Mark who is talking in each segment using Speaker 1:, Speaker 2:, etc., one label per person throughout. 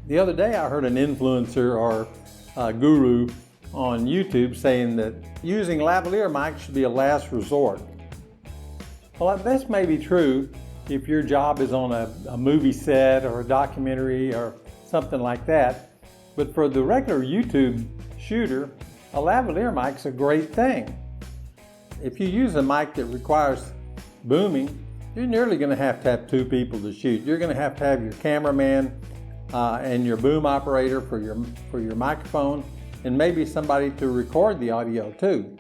Speaker 1: The other day I heard an influencer or a guru on YouTube saying that using lavalier mics should be a last resort. Well, this may be true if your job is on a movie set or a documentary or something like that, but for the regular YouTube shooter, a lavalier mic's a great thing. If you use a mic that requires booming, you're nearly going to have two people to shoot. You're going to have your cameraman and your boom operator for your microphone, and maybe somebody to record the audio too,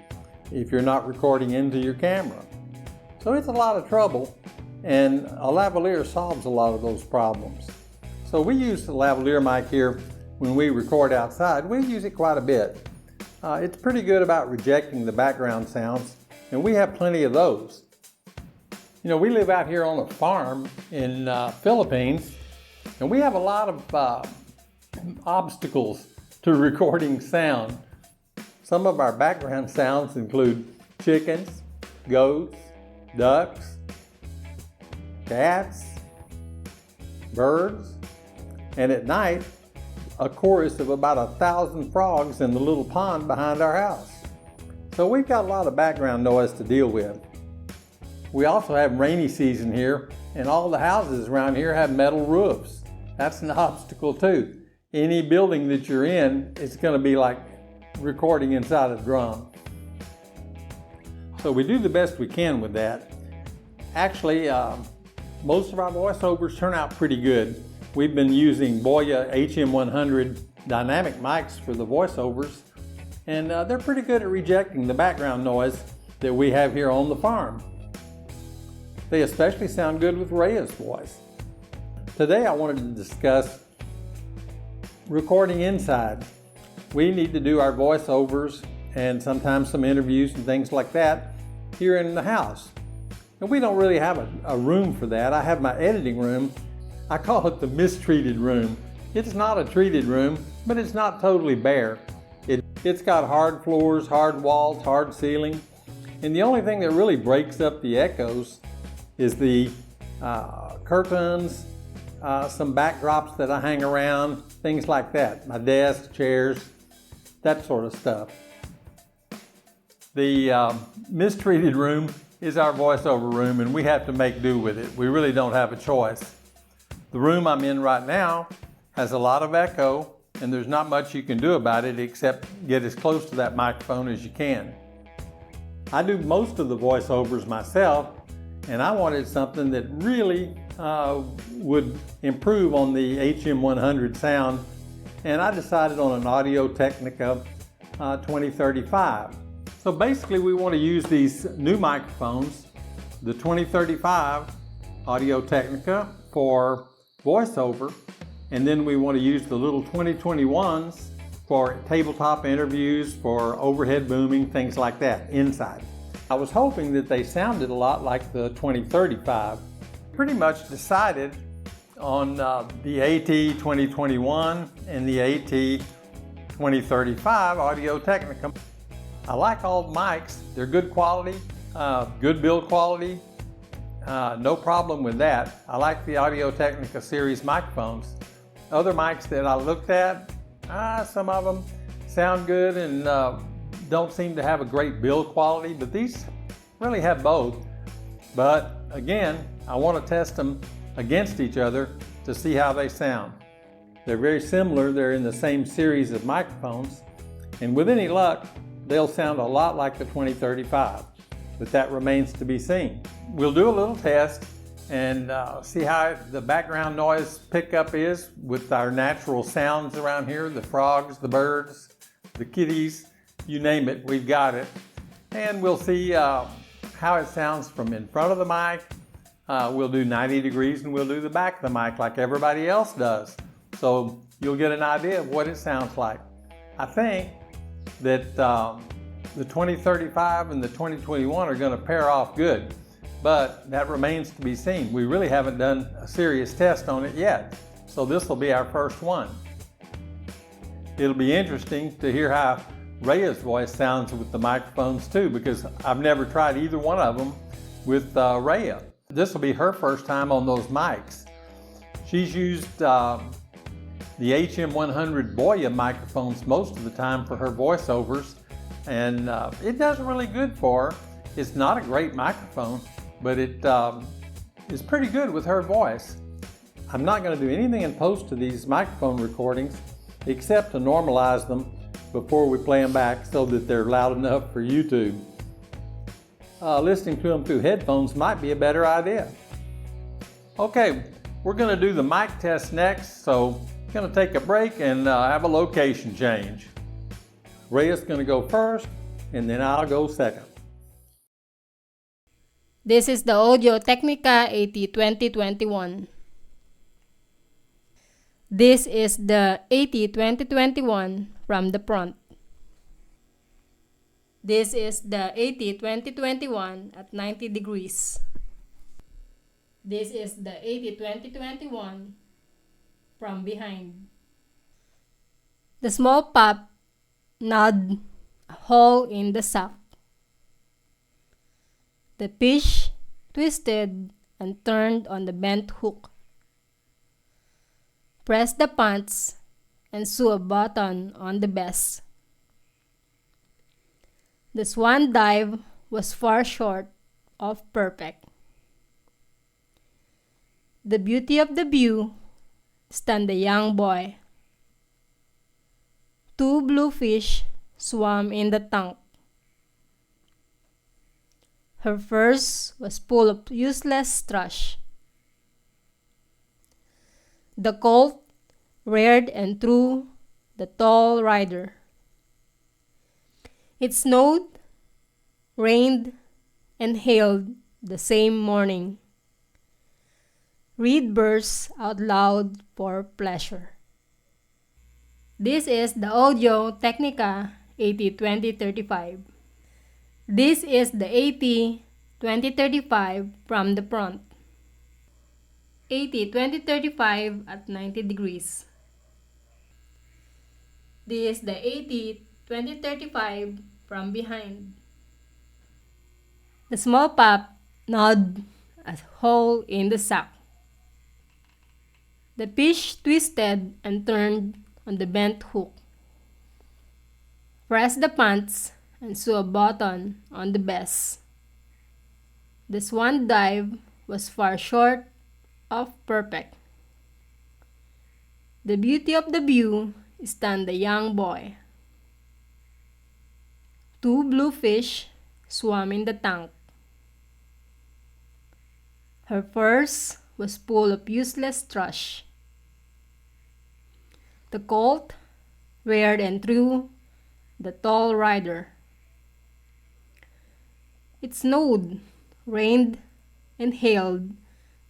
Speaker 1: if you're not recording into your camera. So it's a lot of trouble, and a lavalier solves a lot of those problems. So we use the lavalier mic here when we record outside. We use it quite a bit. It's pretty good about rejecting the background sounds, and we have plenty of those. You know, we live out here on a farm in Philippines, and we have a lot of obstacles to recording sound. Some of our background sounds include chickens, goats, ducks, cats, birds, and at night, a chorus of about 1,000 frogs in the little pond behind our house. So we've got a lot of background noise to deal with. We also have rainy season here, and all the houses around here have metal roofs. That's an obstacle too. Any building that you're in, it's going to be like recording inside a drum. So we do the best we can with that. Actually, most of our voiceovers turn out pretty good. We've been using Boya HM100 dynamic mics for the voiceovers, and they're pretty good at rejecting the background noise that we have here on the farm. They especially sound good with Rhea's voice. Today I wanted to discuss recording inside. We need to do our voiceovers and sometimes some interviews and things like that here in the house. And we don't really have a room for that. I have my editing room. I call it the mistreated room. It's not a treated room, but it's not totally bare. It's got hard floors, hard walls, hard ceiling. And the only thing that really breaks up the echoes is the curtains, some backdrops that I hang around, things like that. My desk, chairs, that sort of stuff. The mistreated room is our voiceover room, and we have to make do with it. We really don't have a choice. The room I'm in right now has a lot of echo, and there's not much you can do about it except get as close to that microphone as you can. I do most of the voiceovers myself, and I wanted something that really would improve on the HM100 sound, and I decided on an Audio Technica 2035. So basically we want to use these new microphones, the 2035 Audio Technica for voiceover, and then we want to use the little 2021s for tabletop interviews, for overhead booming, things like that inside. I was hoping that they sounded a lot like the 2035. Pretty much decided on the AT2021 and the AT2035 Audio Technica. I like all the mics. They're good quality, good build quality, no problem with that. I like the Audio Technica series microphones. Other mics that I looked at, some of them sound good and don't seem to have a great build quality, but these really have both. But again, I want to test them against each other to see how they sound. They're very similar. They're in the same series of microphones, and with any luck, they'll sound a lot like the 2035, but that remains to be seen. We'll do a little test and see how the background noise pickup is with our natural sounds around here, the frogs, the birds, the kitties, you name it, we've got it. And we'll see how it sounds from in front of the mic. We'll do 90 degrees and we'll do the back of the mic like everybody else does. So you'll get an idea of what it sounds like. I think that the 2035 and the 2021 are going to pair off good, but that remains to be seen. We really haven't done a serious test on it yet, so this will be our first one. It'll be interesting to hear how Rhea's voice sounds with the microphones too, because I've never tried either one of them with Rhea. This will be her first time on those mics. She's used the HM100 Boya microphones most of the time for her voiceovers, and it does really good for her. It's not a great microphone, but it is pretty good with her voice. I'm not going to do anything in post to these microphone recordings except to normalize them before we play them back so that they're loud enough for YouTube. Listening to them through headphones might be a better idea. Okay, we're going to do the mic test next, so I'm going to take a break and have a location change. Rhea's going to go first, and then I'll go second.
Speaker 2: This is the Audio Technica AT2021. This is the AT2021 from the front. This is the AT2021 at 90 degrees. This is the AT2021 from behind. The small pop nod, a hole in the sock. The fish twisted and turned on the bent hook. Press the pants and sew a button on the vest. The swan dive was far short of perfect. The beauty of the view stunned the young boy. Two blue fish swam in the tank. Her furs was full of useless trash. The colt reared and threw the tall rider. It snowed, rained, and hailed the same morning. Reed burst out loud for pleasure. This is the Audio Technica AT2035. This is the AT2035 from the front. AT2035 at 90 degrees. This is the AT2035 from behind. The small pop nod, a hole in the sock. The fish twisted and turned on the bent hook. Press the pants and sew a button on the vest. The swan dive was far short of perfect. The beauty of the view stunned the young boy. Two blue fish swam in the tank. Her furs was full of useless trash. The colt reared and threw the tall rider. It snowed, rained, and hailed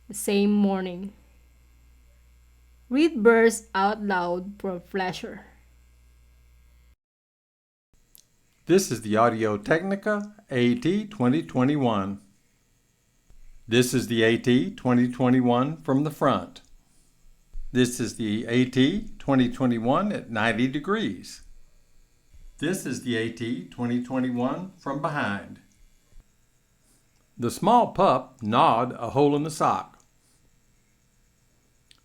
Speaker 2: the same morning. Reed burst out loud for pleasure.
Speaker 1: This is the Audio Technica AT2021. This is the AT2021 from the front. This is the AT2021 at 90 degrees. This is the AT2021 from behind. The small pup gnawed a hole in the sock.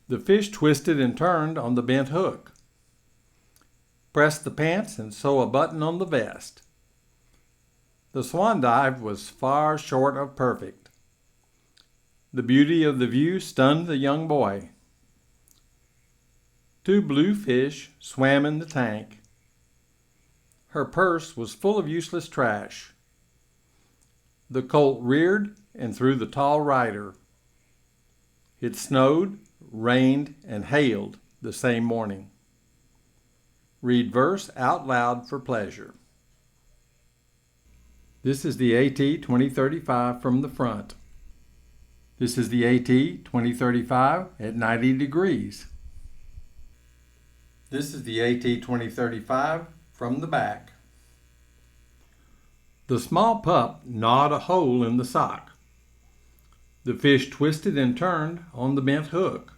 Speaker 1: The fish twisted and turned on the bent hook. Press the pants and sew a button on the vest. The swan dive was far short of perfect. The beauty of the view stunned the young boy. Two blue fish swam in the tank. Her purse was full of useless trash. The colt reared and threw the tall rider. It snowed, rained, and hailed the same morning. Read verse out loud for pleasure. This is the AT2035 from the front. This is the AT2035 at 90 degrees. This is the AT2035 from the back. The small pup gnawed a hole in the sock. The fish twisted and turned on the bent hook.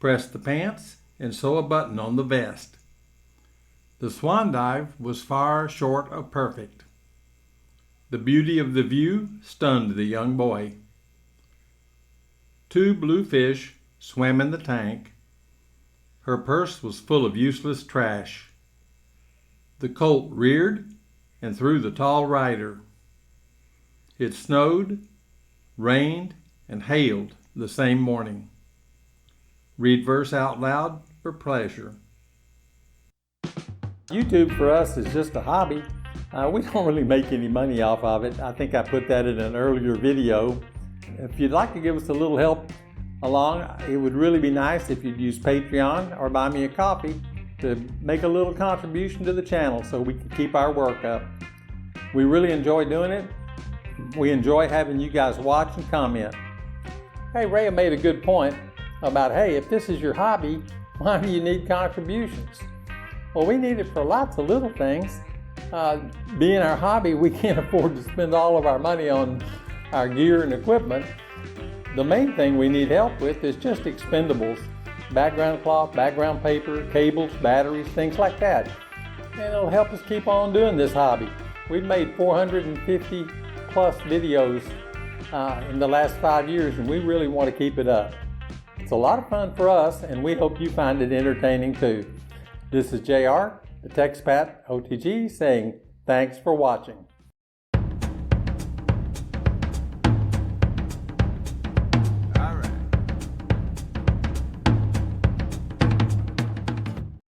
Speaker 1: Press the pants and sew a button on the vest. The swan dive was far short of perfect. The beauty of the view stunned the young boy. Two blue fish swam in the tank. Her purse was full of useless trash. The colt reared and threw the tall rider. It snowed, rained, and hailed the same morning. Read verse out loud for pleasure. YouTube for us is just a hobby. We don't really make any money off of it. I think I put that in an earlier video. If you'd like to give us a little help along, it would really be nice if you'd use Patreon or buy me a coffee to make a little contribution to the channel so we can keep our work up. We really enjoy doing it. We enjoy having you guys watch and comment. Hey, Rhea made a good point about, hey, if this is your hobby, why do you need contributions? Well, we need it for lots of little things. Being our hobby, we can't afford to spend all of our money on our gear and equipment. The main thing we need help with is just expendables. Background cloth, background paper, cables, batteries, things like that. And it'll help us keep on doing this hobby. We've made 450 plus videos in the last 5 years, and we really want to keep it up. It's a lot of fun for us, and we hope you find it entertaining too. This is JR, the TechSpat OTG, saying thanks for watching.